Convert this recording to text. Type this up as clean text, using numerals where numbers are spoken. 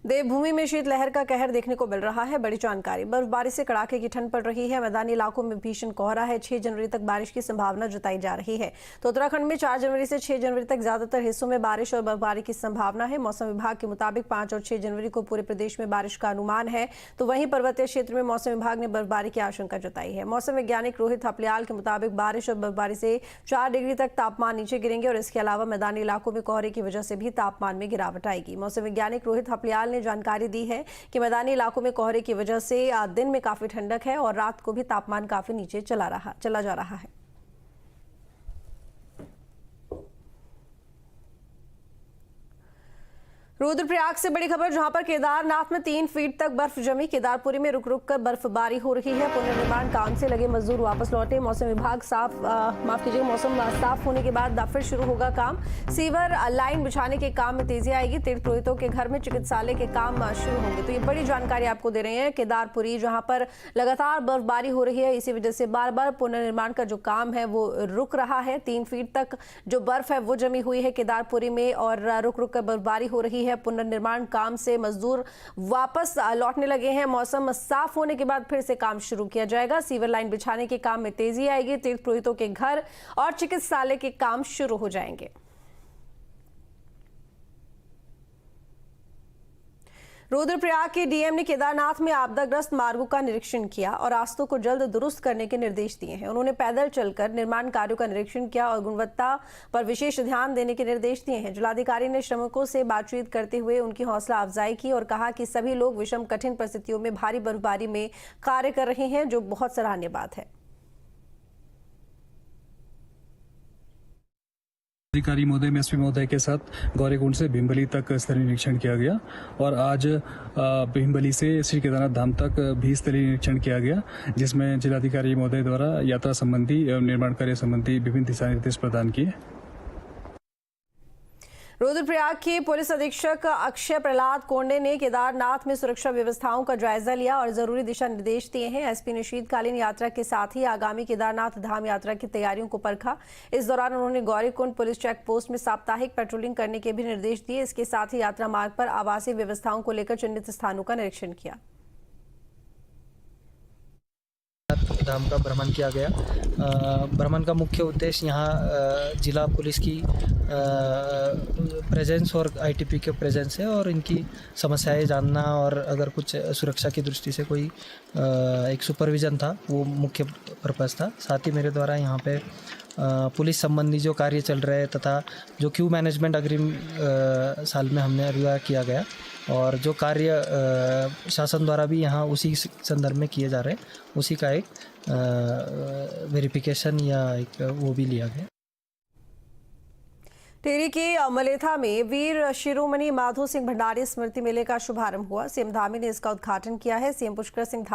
देवभूमि में शीतलहर का कहर देखने को मिल रहा है। बड़ी जानकारी, बर्फबारी से कड़ाके की ठंड पड़ रही है। मैदानी इलाकों में भीषण कोहरा है। 6 जनवरी तक बारिश की संभावना जताई जा रही है। तो उत्तराखंड में 4 जनवरी से 6 जनवरी तक ज्यादातर हिस्सों में बारिश और बर्फबारी की संभावना है। मौसम विभाग के मुताबिक 5 और 6 जनवरी को पूरे प्रदेश में बारिश का अनुमान है। तो वहीं पर्वतीय क्षेत्र में मौसम विभाग ने बर्फबारी की आशंका जताई है। मौसम वैज्ञानिक रोहित थपलियाल के मुताबिक बारिश और बर्फबारी से 4 डिग्री तक तापमान नीचे गिरेंगे और इसके अलावा मैदानी इलाकों में कोहरे की वजह से भी तापमान में गिरावट आएगी। मौसम वैज्ञानिक रोहित थपलियाल ने जानकारी दी है कि मैदानी इलाकों में कोहरे की वजह से दिन में काफी ठंडक है और रात को भी तापमान काफी नीचे चला जा रहा है। रुद्रप्रयाग से बड़ी खबर, जहां पर केदारनाथ में 3 फीट तक बर्फ जमी। केदारपुरी में रुक रुक कर बर्फबारी हो रही है। पुनर्निर्माण काम से लगे मजदूर वापस लौटे। मौसम विभाग मौसम साफ होने के बाद फिर शुरू होगा काम। सीवर लाइन बिछाने के काम में तेजी आएगी। तीर्थ पुरोहितों के घर में चिकित्सालय के काम शुरू होंगे। तो ये बड़ी जानकारी आपको दे रहे हैं। केदारपुरी जहां पर लगातार बर्फबारी हो रही है, इसी वजह से बार बार पुनर्निर्माण का जो काम है वो रुक रहा है। 3 फीट तक जो बर्फ है वो जमी हुई है केदारपुरी में और रुक रुक कर बर्फबारी हो रही है। पुनर्निर्माण काम से मजदूर वापस लौटने लगे हैं। मौसम साफ होने के बाद फिर से काम शुरू किया जाएगा। सीवर लाइन बिछाने के काम में तेजी आएगी। तीर्थ पुरोहितों के घर और चिकित्सालय के काम शुरू हो जाएंगे। रुद्रप्रयाग के डीएम ने केदारनाथ में आपदाग्रस्त मार्गों का निरीक्षण किया और रास्तों को जल्द दुरुस्त करने के निर्देश दिए हैं। उन्होंने पैदल चलकर निर्माण कार्यों का निरीक्षण किया और गुणवत्ता पर विशेष ध्यान देने के निर्देश दिए हैं। जिलाधिकारी ने श्रमिकों से बातचीत करते हुए उनकी हौसला अफजाई की और कहा कि सभी लोग विषम कठिन परिस्थितियों में भारी बर्फबारी में कार्य कर रहे हैं, जो बहुत सराहनीय बात है। अधिकारी महोदय एसपी महोदय के साथ गौरीकुंड से भीमबली तक स्थलीय निरीक्षण किया गया और आज भीमबली से श्री केदारनाथ धाम तक भी स्थलीय निरीक्षण किया गया, जिसमें जिलाधिकारी महोदय द्वारा यात्रा संबंधी एवं निर्माण कार्य संबंधी विभिन्न दिशा निर्देश प्रदान किए। रुद्रप्रयाग के पुलिस अधीक्षक अक्षय प्रहलाद कोंडे ने केदारनाथ में सुरक्षा व्यवस्थाओं का जायजा लिया और जरूरी दिशा निर्देश दिए हैं। एसपी ने शीतकालीन यात्रा के साथ ही आगामी केदारनाथ धाम यात्रा की तैयारियों को परखा। इस दौरान उन्होंने गौरीकुंड पुलिस चेक पोस्ट में साप्ताहिक पेट्रोलिंग करने के भी निर्देश दिए। इसके साथ ही यात्रा मार्ग पर आवासीय व्यवस्थाओं को लेकर चिन्हित स्थानों का निरीक्षण किया। धाम का भ्रमण किया गया। भ्रमण का मुख्य उद्देश्य यहाँ जिला पुलिस की प्रेजेंस और आईटीपी के प्रेजेंस है और इनकी समस्याएं जानना और अगर कुछ सुरक्षा की दृष्टि से कोई एक सुपरविज़न था, वो मुख्य पर्पज़ था। साथ ही मेरे द्वारा यहाँ पे पुलिस संबंधी जो कार्य चल रहे हैं तथा जो क्यू मैनेजमेंट अग्रिम साल में हमने अगुआ किया गया और जो कार्य शासन द्वारा भी यहाँ उसी संदर्भ में किए जा रहे हैं, उसी का एक वेरिफिकेशन या एक वो भी लिया गया। टिहरी के मलेथा में वीर शिरोमणि माधो सिंह भंडारी स्मृति मेले का शुभारंभ हुआ। सीएम धामी ने इसका उद्घाटन किया है। सीएम पुष्कर सिंह